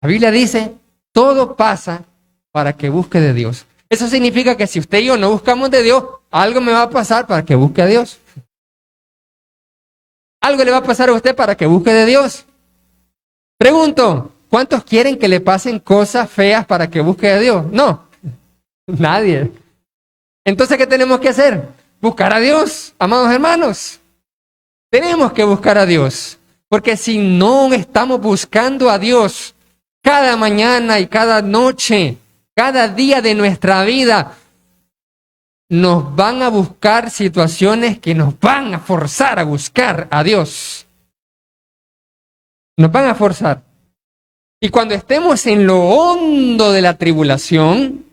La Biblia dice, todo pasa para que busque de Dios. Eso significa que si usted y yo no buscamos de Dios, algo me va a pasar para que busque a Dios. Algo le va a pasar a usted para que busque de Dios. Pregunto, ¿cuántos quieren que le pasen cosas feas para que busque a Dios? No, nadie. Entonces, ¿qué tenemos que hacer? Buscar a Dios, amados hermanos. Tenemos que buscar a Dios, porque si no estamos buscando a Dios cada mañana y cada noche, cada día de nuestra vida, nos van a buscar situaciones que nos van a forzar a buscar a Dios. Nos van a forzar. Y cuando estemos en lo hondo de la tribulación,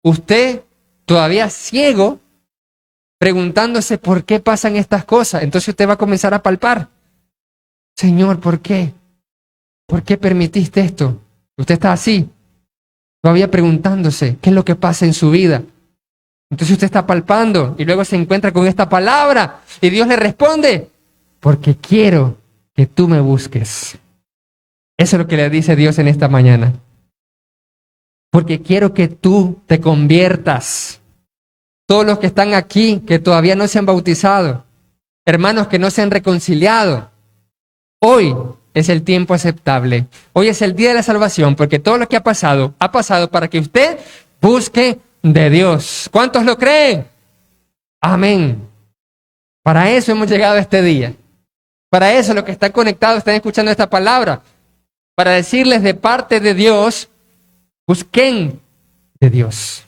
usted todavía ciego, preguntándose por qué pasan estas cosas, entonces usted va a comenzar a palpar. Señor, ¿por qué? ¿Por qué permitiste esto? Usted está así, todavía preguntándose qué es lo que pasa en su vida. Entonces usted está palpando y luego se encuentra con esta palabra y Dios le responde, porque quiero que tú me busques. Eso es lo que le dice Dios en esta mañana. Porque quiero que tú te conviertas. Todos los que están aquí, que todavía no se han bautizado, hermanos que no se han reconciliado, hoy es el tiempo aceptable. Hoy es el día de la salvación, porque todo lo que ha pasado para que usted busque de Dios. ¿Cuántos lo creen? Amén. Para eso hemos llegado a este día. Para eso los que están conectados están escuchando esta palabra. Para decirles de parte de Dios, busquen de Dios.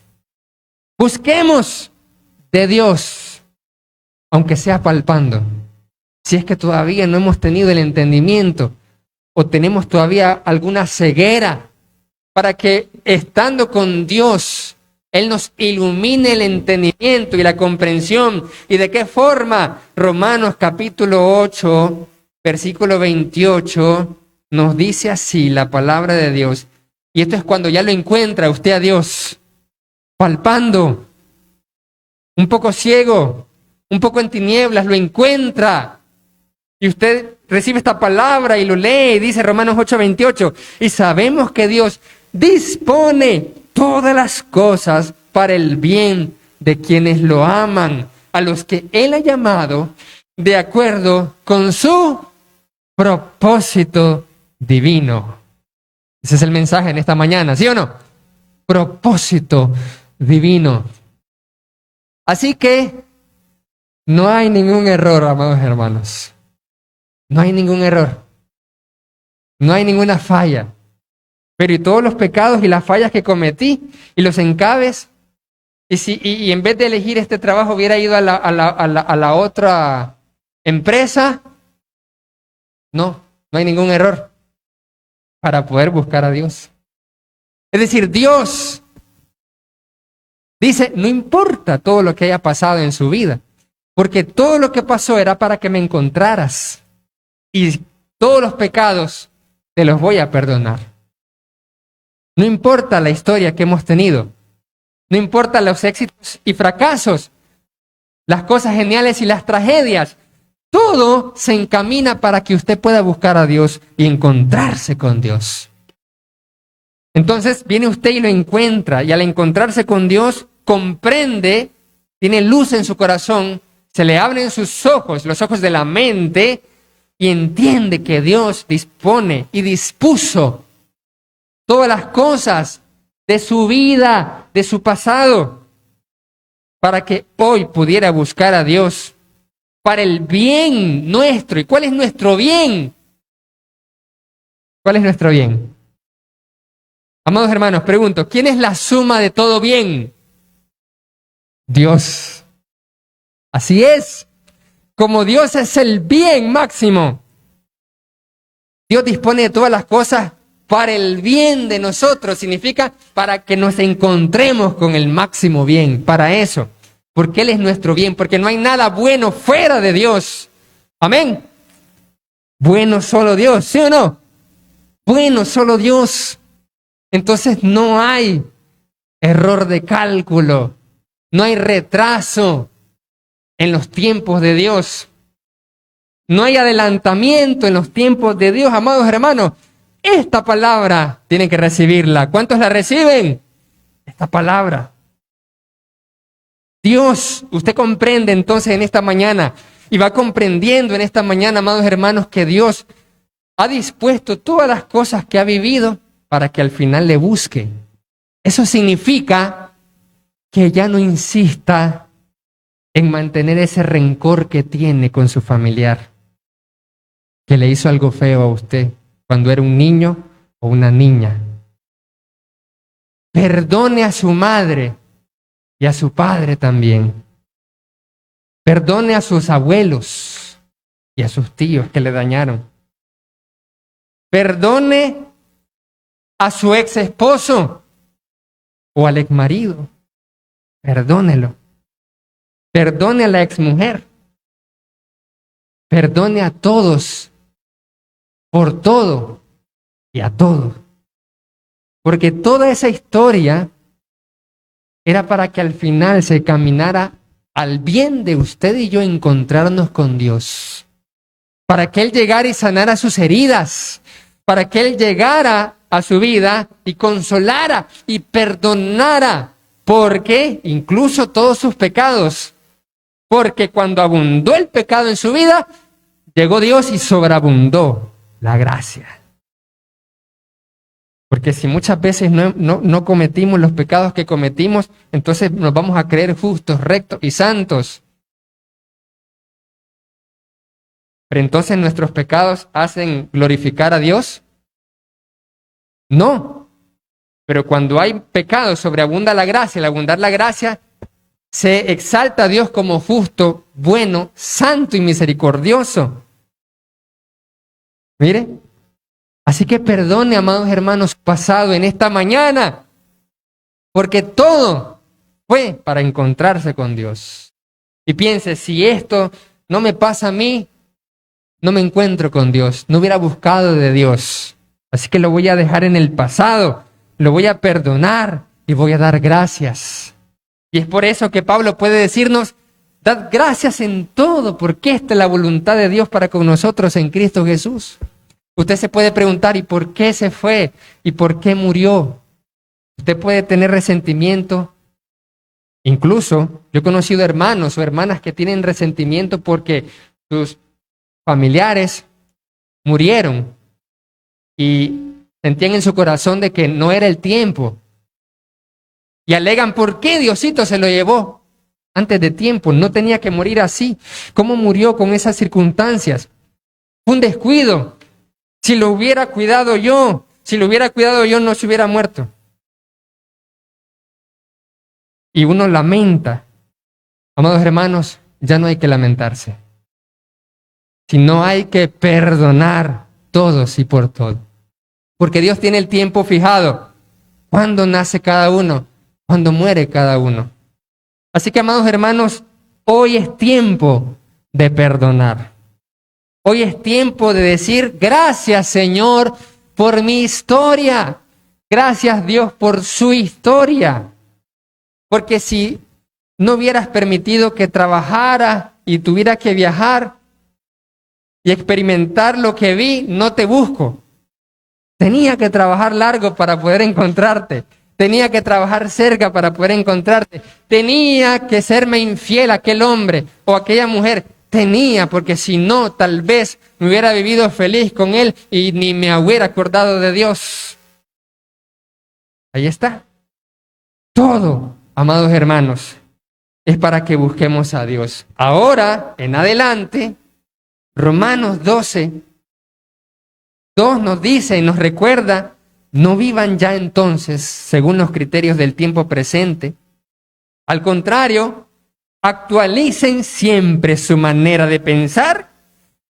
Busquemos de Dios, aunque sea palpando. Si es que todavía no hemos tenido el entendimiento o tenemos todavía alguna ceguera, para que estando con Dios, Él nos ilumine el entendimiento y la comprensión. ¿Y de qué forma? Romanos capítulo 8, versículo 28, nos dice así la palabra de Dios. Y esto es cuando ya lo encuentra usted a Dios, palpando, un poco ciego, un poco en tinieblas, lo encuentra. Y usted recibe esta palabra y lo lee y dice Romanos 8, 28. Y sabemos que Dios dispone todas las cosas para el bien de quienes lo aman, a los que Él ha llamado de acuerdo con su propósito divino. Ese es el mensaje en esta mañana, ¿sí o no? Propósito divino. Así que no hay ningún error, amados hermanos. No hay ningún error. No hay ninguna falla. Pero y todos los pecados y las fallas que cometí y los encaves, y en vez de elegir este trabajo hubiera ido a la otra empresa, no hay ningún error para poder buscar a Dios. Es decir, Dios dice, no importa todo lo que haya pasado en su vida, porque todo lo que pasó era para que me encontraras, y todos los pecados te los voy a perdonar. No importa la historia que hemos tenido, no importa los éxitos y fracasos, las cosas geniales y las tragedias, todo se encamina para que usted pueda buscar a Dios y encontrarse con Dios. Entonces viene usted y lo encuentra, y al encontrarse con Dios, comprende, tiene luz en su corazón, se le abren sus ojos, los ojos de la mente, y entiende que Dios dispone y dispuso todas las cosas de su vida, de su pasado, para que hoy pudiera buscar a Dios para el bien nuestro. ¿Y cuál es nuestro bien? ¿Cuál es nuestro bien? Amados hermanos, pregunto, ¿quién es la suma de todo bien? Dios. Así es. Como Dios es el bien máximo, Dios dispone de todas las cosas para el bien de nosotros. Significa para que nos encontremos con el máximo bien. Para eso. Porque Él es nuestro bien. Porque no hay nada bueno fuera de Dios. Amén. Bueno solo Dios, ¿sí o no? Bueno solo Dios. Entonces no hay error de cálculo. No hay retraso en los tiempos de Dios. No hay adelantamiento en los tiempos de Dios, amados hermanos. Esta palabra tienen que recibirla. ¿Cuántos la reciben? Esta palabra. Dios, usted comprende entonces en esta mañana y va comprendiendo en esta mañana, amados hermanos, que Dios ha dispuesto todas las cosas que ha vivido para que al final le busque. Eso significa que ya no insista en mantener ese rencor que tiene con su familiar, que le hizo algo feo a usted cuando era un niño o una niña. Perdone a su madre y a su padre también. Perdone a sus abuelos y a sus tíos que le dañaron. Perdone a su ex esposo o al ex marido. Perdónelo. Perdone a la ex mujer. Perdone a todos por todo y a todos. Porque toda esa historia era para que al final se caminara al bien de usted y yo encontrarnos con Dios. Para que Él llegara y sanara sus heridas. Para que Él llegara a su vida y consolara y perdonara. Porque incluso todos sus pecados. Porque cuando abundó el pecado en su vida, llegó Dios y sobreabundó la gracia. Porque si muchas veces no cometimos los pecados que cometimos, entonces nos vamos a creer justos, rectos y santos. Pero entonces nuestros pecados hacen glorificar a Dios. No. Pero cuando hay pecado, sobreabunda la gracia. Al abundar la gracia, se exalta a Dios como justo, bueno, santo y misericordioso. Mire. Así que perdone, amados hermanos, pasado en esta mañana, porque todo fue para encontrarse con Dios. Y piense, si esto no me pasa a mí, no me encuentro con Dios, no hubiera buscado de Dios. Así que lo voy a dejar en el pasado, lo voy a perdonar y voy a dar gracias. Y es por eso que Pablo puede decirnos, dad gracias en todo, porque esta es la voluntad de Dios para con nosotros en Cristo Jesús. Usted se puede preguntar, ¿y por qué se fue? ¿Y por qué murió? Usted puede tener resentimiento. Incluso, yo he conocido hermanos o hermanas que tienen resentimiento porque sus familiares murieron y sentían en su corazón de que no era el tiempo. Y alegan, ¿por qué Diosito se lo llevó antes de tiempo? No tenía que morir así. ¿Cómo murió con esas circunstancias? Fue un descuido. Si lo hubiera cuidado yo, no se hubiera muerto. Y uno lamenta. Amados hermanos, ya no hay que lamentarse, sino hay que perdonar todos y por todo. Porque Dios tiene el tiempo fijado. ¿Cuándo nace cada uno? Cuando muere cada uno. Así que, amados hermanos, hoy es tiempo de perdonar. Hoy es tiempo de decir, gracias Señor por mi historia. Gracias Dios por su historia. Porque si no hubieras permitido que trabajara y tuviera que viajar y experimentar lo que vi, no te busco. Tenía que trabajar largo para poder encontrarte. Tenía que trabajar cerca para poder encontrarte. Tenía que serme infiel aquel hombre o aquella mujer. Tenía, porque si no, tal vez me hubiera vivido feliz con él y ni me hubiera acordado de Dios. Ahí está. Todo, amados hermanos, es para que busquemos a Dios. Ahora, en adelante, Romanos 12, 2 nos dice y nos recuerda: no vivan ya entonces según los criterios del tiempo presente. Al contrario, actualicen siempre su manera de pensar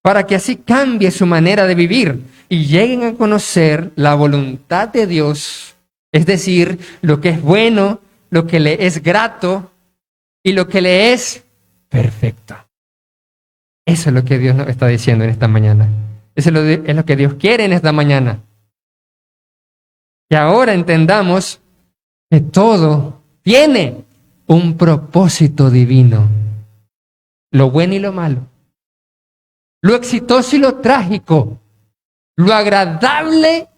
para que así cambie su manera de vivir y lleguen a conocer la voluntad de Dios, es decir, lo que es bueno, lo que le es grato y lo que le es perfecto. Eso es lo que Dios nos está diciendo en esta mañana. Eso es lo que Dios quiere en esta mañana. Que ahora entendamos que todo tiene un propósito divino. Lo bueno y lo malo. Lo exitoso y lo trágico. Lo agradable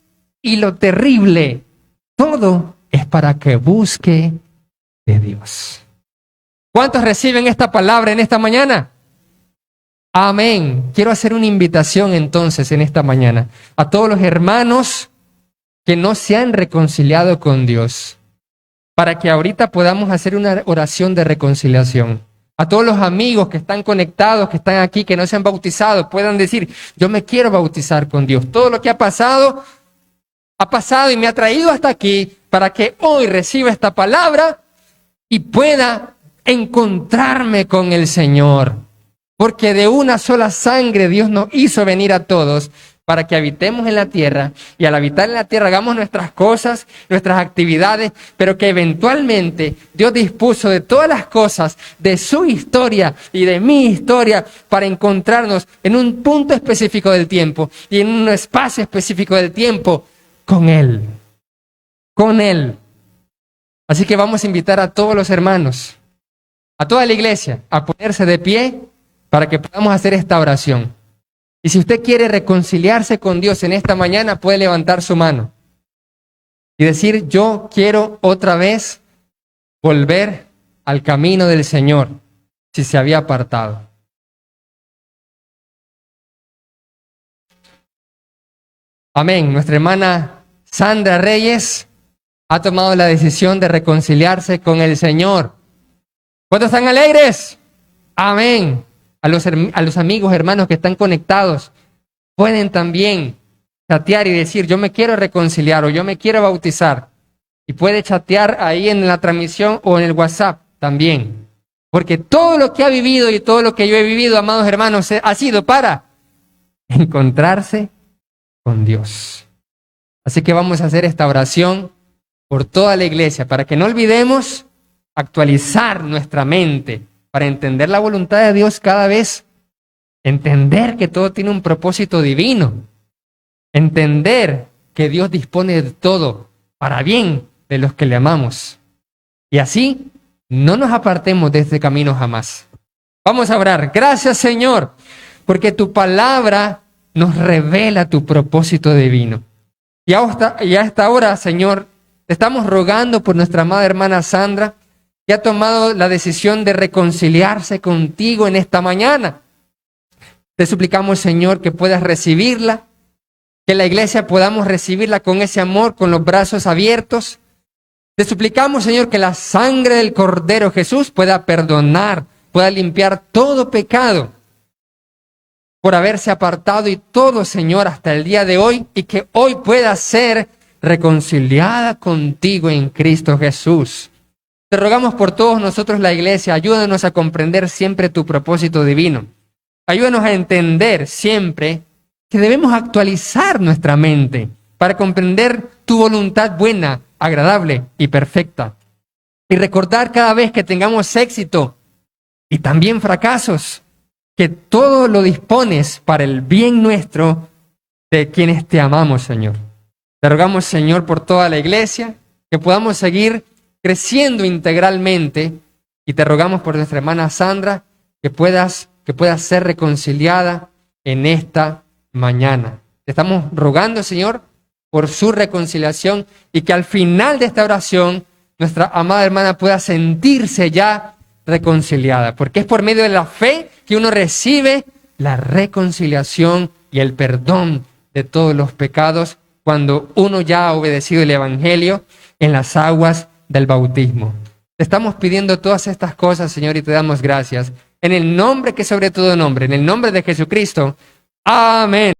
y lo terrible. Todo es para que busque de Dios. ¿Cuántos reciben esta palabra en esta mañana? Amén. Quiero hacer una invitación entonces en esta mañana a todos los hermanos que no se han reconciliado con Dios, para que ahorita podamos hacer una oración de reconciliación. A todos los amigos que están conectados, que están aquí, que no se han bautizado, puedan decir: yo me quiero bautizar con Dios. Todo lo que ha pasado y me ha traído hasta aquí para que hoy reciba esta palabra y pueda encontrarme con el Señor. Porque de una sola sangre Dios nos hizo venir a todos para que habitemos en la tierra, y al habitar en la tierra hagamos nuestras cosas, nuestras actividades, pero que eventualmente Dios dispuso de todas las cosas de su historia y de mi historia para encontrarnos en un punto específico del tiempo y en un espacio específico del tiempo con Él. Con Él. Así que vamos a invitar a todos los hermanos, a toda la iglesia, a ponerse de pie para que podamos hacer esta oración. Y si usted quiere reconciliarse con Dios en esta mañana, puede levantar su mano y decir: yo quiero otra vez volver al camino del Señor, si se había apartado. Amén. Nuestra hermana Sandra Reyes ha tomado la decisión de reconciliarse con el Señor. ¿Cuántos están alegres? Amén. A los amigos, hermanos que están conectados, pueden también chatear y decir: yo me quiero reconciliar o yo me quiero bautizar. Y puede chatear ahí en la transmisión o en el WhatsApp también. Porque todo lo que ha vivido y todo lo que yo he vivido, amados hermanos, ha sido para encontrarse con Dios. Así que vamos a hacer esta oración por toda la iglesia, para que no olvidemos actualizar nuestra mente, para entender la voluntad de Dios cada vez, entender que todo tiene un propósito divino, entender que Dios dispone de todo para bien de los que le amamos. Y así no nos apartemos de este camino jamás. Vamos a orar. Gracias, Señor, porque tu palabra nos revela tu propósito divino. Y a esta hora, Señor, te estamos rogando por nuestra amada hermana Sandra, que ha tomado la decisión de reconciliarse contigo en esta mañana. Te suplicamos, Señor, que puedas recibirla, que la iglesia podamos recibirla con ese amor, con los brazos abiertos. Te suplicamos, Señor, que la sangre del Cordero Jesús pueda perdonar, pueda limpiar todo pecado por haberse apartado y todo, Señor, hasta el día de hoy, y que hoy pueda ser reconciliada contigo en Cristo Jesús. Te rogamos por todos nosotros, la iglesia, ayúdanos a comprender siempre tu propósito divino. Ayúdanos a entender siempre que debemos actualizar nuestra mente para comprender tu voluntad buena, agradable y perfecta. Y recordar cada vez que tengamos éxito y también fracasos, que todo lo dispones para el bien nuestro de quienes te amamos, Señor. Te rogamos, Señor, por toda la iglesia, que podamos seguir creciendo integralmente, y te rogamos por nuestra hermana Sandra, que pueda ser reconciliada en esta mañana. Te estamos rogando, Señor, por su reconciliación, y que al final de esta oración nuestra amada hermana pueda sentirse ya reconciliada, porque es por medio de la fe que uno recibe la reconciliación y el perdón de todos los pecados cuando uno ya ha obedecido el Evangelio en las aguas del bautismo. Te estamos pidiendo todas estas cosas, Señor, y te damos gracias. En el nombre que sobre todo nombre, en el nombre de Jesucristo. Amén.